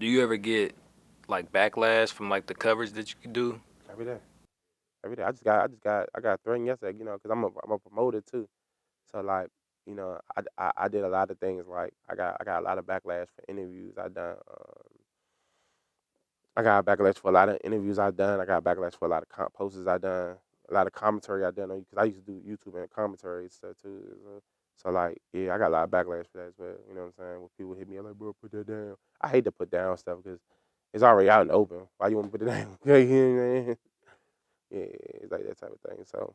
Do you ever get like backlash from like the coverage that you can do? Every day, every day. I got threatened yesterday, because I'm a promoter too. So like, I did a lot of things. Like I got a lot of backlash for interviews I done. I got backlash for a lot of interviews I done. I got backlash for a lot of posters I done. A lot of commentary I done on because I used to do YouTube and commentary stuff too. So like, yeah, I got a lot of backlash for that as well. You know what I'm saying? When people hit me, I'm like, bro, put that down. I hate to put down stuff because it's already out in the open. Why you want to put it down? Yeah, yeah, it's like that type of thing. So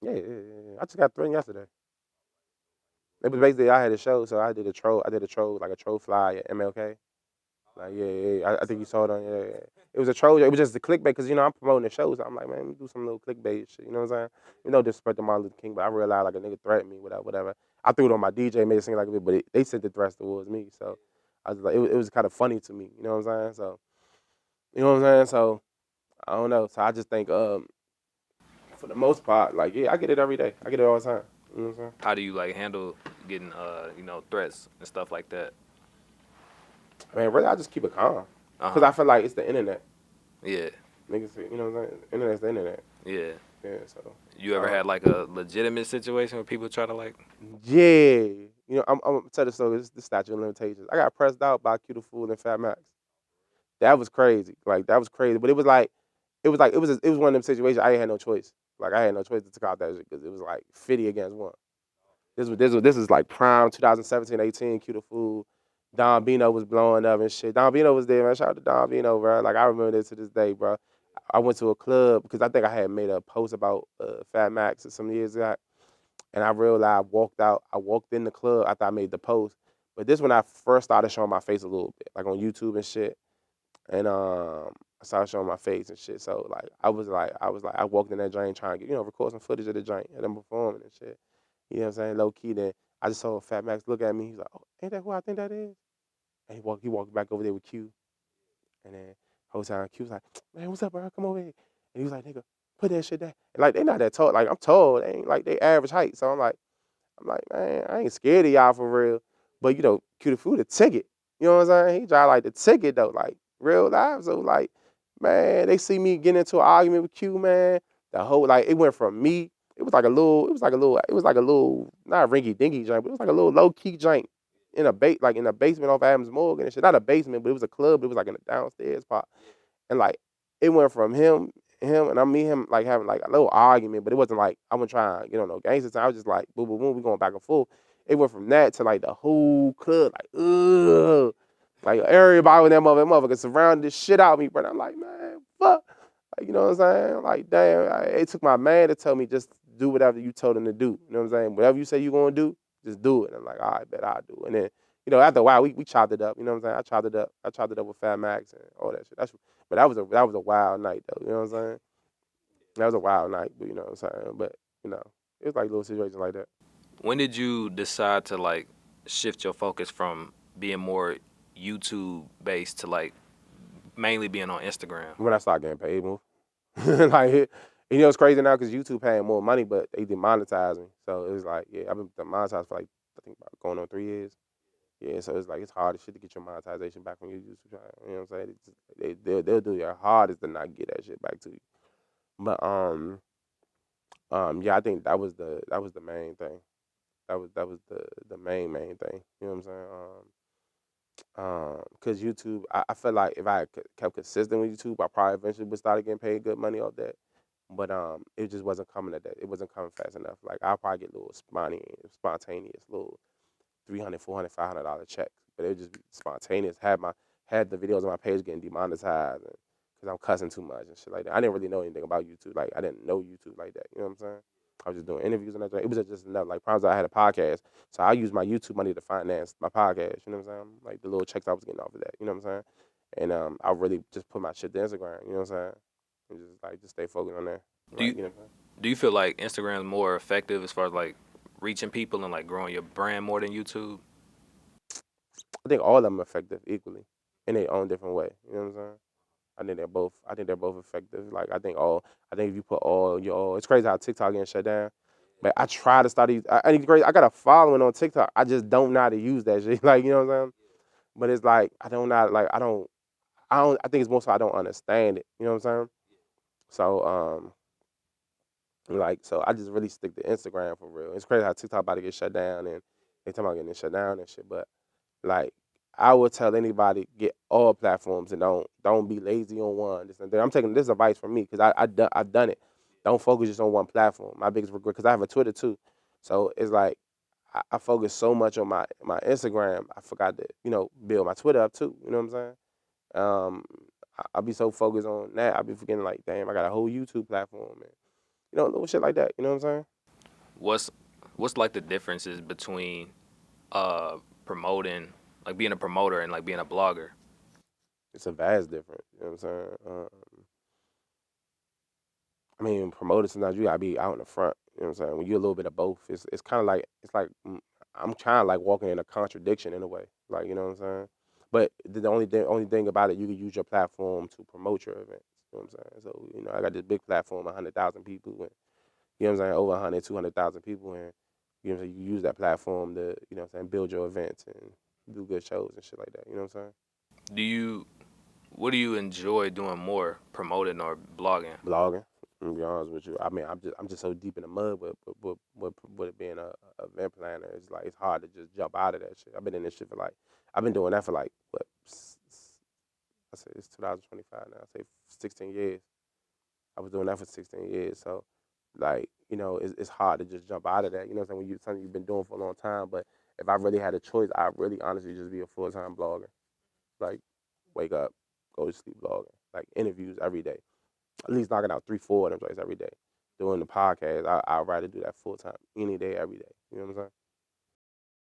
yeah. I just got threatened yesterday. It was basically I had a show, so I did a troll like a troll fly at MLK. Like yeah. I think you saw it on yeah. It was a troll. It was just the clickbait because I'm promoting the show, so I'm like, man, let me do some little clickbait shit. You know what I'm saying? Disrespect to Martin Luther King, but I realized like a nigga threatened me, whatever. I threw it on my DJ, made it seem like a bit, but they sent the threats towards me. So I was like, it was kind of funny to me. You know what I'm saying? So you know what I'm saying? So I don't know. So I just think for the most part, like yeah, I get it every day. I get it all the time. You know what I'm saying? How do you like handle getting threats and stuff like that? I mean, really, I just keep it calm Uh because huh. I feel like it's the internet. Yeah. Niggas, you know what I'm saying? Internet's the internet. Yeah. Yeah, so. You ever Um, had like a legitimate situation where people try to like? yeah. I'm gonna tell the story. This is the statute of limitations. I got pressed out by Q the Fool and Fat Max. That was crazy. Like that was crazy. But it was one of them situations I ain't had no choice. Like I had no choice to take out that shit because it was like 50 against one. This is like prime 2017, 18. Q the Fool. Don Bino was blowing up and shit. Don Bino was there, man. Shout out to Don Bino, bro. Like I remember this to this day, bro. I went to a club because I think I had made a post about Fat Max some years ago, and I realized I walked out. I walked in the club after I made the post. But this when I first started showing my face a little bit, like on YouTube and shit. And I started showing my face and shit. So like I walked in that joint trying to get, record some footage of the joint and them performing and shit. You know what I'm saying? Low key then I just saw Fat Max look at me. He's like, oh, ain't that who I think that is? And he walked back over there with Q. And then whole time Q was like, man, what's up, bro? Come over here. And he was like, nigga, put that shit down. And like they not that tall. Like I'm tall. They ain't like they average height. So I'm like, man, I ain't scared of y'all for real. But Q the Food, the ticket. You know what I'm saying? He tried like the ticket though, like real life. So like, man, they see me getting into an argument with Q, man. The whole like it went from me. It was like a little not rinky dinky joint, but it was like a little low key joint in a in a basement off Adams Morgan and shit. Not a basement, but it was a club. But it was like in a downstairs part. And like it went from him and I mean him like having like a little argument, but it wasn't like I wasn't trying to get on no gangster time. I was just like boom, boom, boom, we going back and forth. It went from that to like the whole club, like ugh. Like everybody with that motherfucker surrounded the shit out of me, but I'm like, man, fuck. Like, you know what I'm saying? Like, damn, it took my man to tell me just do whatever you told him to do. You know what I'm saying? Whatever you say you gonna do, just do it. And I'm like, all right, bet I'll do it. And then, after a while, we chopped it up. You know what I'm saying? I chopped it up. I chopped it up with Fat Max and all that shit. But that was a wild night though. You know what I'm saying? That was a wild night, but you know what I'm saying? But it was like little situations like that. When did you decide to like shift your focus from being more YouTube based to like mainly being on Instagram? When I started getting paid more. Like it's crazy now because YouTube paying more money, but they demonetize me. So it was like, yeah, I've been demonetized for like I think about going on 3 years. Yeah, so it's like it's hard as shit to get your monetization back from your YouTube channel. You know what I'm saying? They'll do their hardest to not get that shit back to you. But yeah, I think that was the main thing. That was the main thing. You know what I'm saying? Cause YouTube, I feel like if I had kept consistent with YouTube, I probably eventually would start getting paid good money off that. But it just wasn't coming at that. It wasn't coming fast enough. Like I'll probably get little spontaneous little 300, 400, $500 checks, but it would just be spontaneous. Had the videos on my page getting demonetized because I'm cussing too much and shit like that. I didn't really know anything about YouTube. Like I didn't know YouTube like that. You know what I'm saying? I was just doing interviews and everything. It was just enough. Like problems I had a podcast, so I used my YouTube money to finance my podcast. You know what I'm saying? Like the little checks I was getting off of that. You know what I'm saying? And I really just put my shit to Instagram. You know what I'm saying? And just stay focused on that. Do Like you do you feel like Instagram is more effective as far as like reaching people and like growing your brand more than YouTube? I think all of them are effective equally in their own different way. You know what I'm saying? I think they're both effective. Like I think if you put all your all, it's crazy how TikTok getting shut down. But I try to start. I got a following on TikTok. I just don't know how to use that shit. Like you know what I'm saying? But it's like I don't not like I don't I think it's more so I don't understand it. You know what I'm saying? So like so I just really stick to Instagram for real. It's crazy how TikTok about to get shut down and they talking about getting it shut down and shit. But like I would tell anybody get all platforms and don't be lazy on one. This and that. I'm taking this advice from me because I've done it. Don't focus just on one platform. My biggest regret because I have a Twitter too, so it's like I focus so much on my Instagram. I forgot to build my Twitter up too. You know what I'm saying? Um, I'll be so focused on that. I'll be forgetting like, damn, I got a whole YouTube platform and little shit like that. You know what I'm saying? What's what's like the differences between uh promoting, like being a promoter and like being a blogger? It's a vast difference. You know what I'm saying? I mean, promoted sometimes you gotta be out in the front. You know what I'm saying? When you're a little bit of both, it's kind of like I'm trying to like walking in a contradiction in a way. Like you know what I'm saying? But the only thing about it, you can use your platform to promote your events. You know what I'm saying? So I got this big platform, 100,000 people, and you know what I'm saying, over 100, 200,000 people, and you use that platform to what I'm saying, build your events and do good shows and shit like that. You know what I'm saying? Do you what do you enjoy doing more, promoting or blogging? Blogging. To be honest with you, I mean, I'm just so deep in the mud with it being a event planner. It's like it's hard to just jump out of that shit. I've been doing that for like what I say it's 2025 now. I say 16 years. I was doing that for 16 years. So like it's hard to just jump out of that. You know what I'm saying? When you something you've been doing for a long time. But if I really had a choice, I'd really honestly just be a full time blogger. Like wake up, go to sleep blogging. Like interviews every day. At least knocking out 3, 4 of them joints every day. Doing the podcast, I'd rather do that full time any day, every day. You know what I'm saying?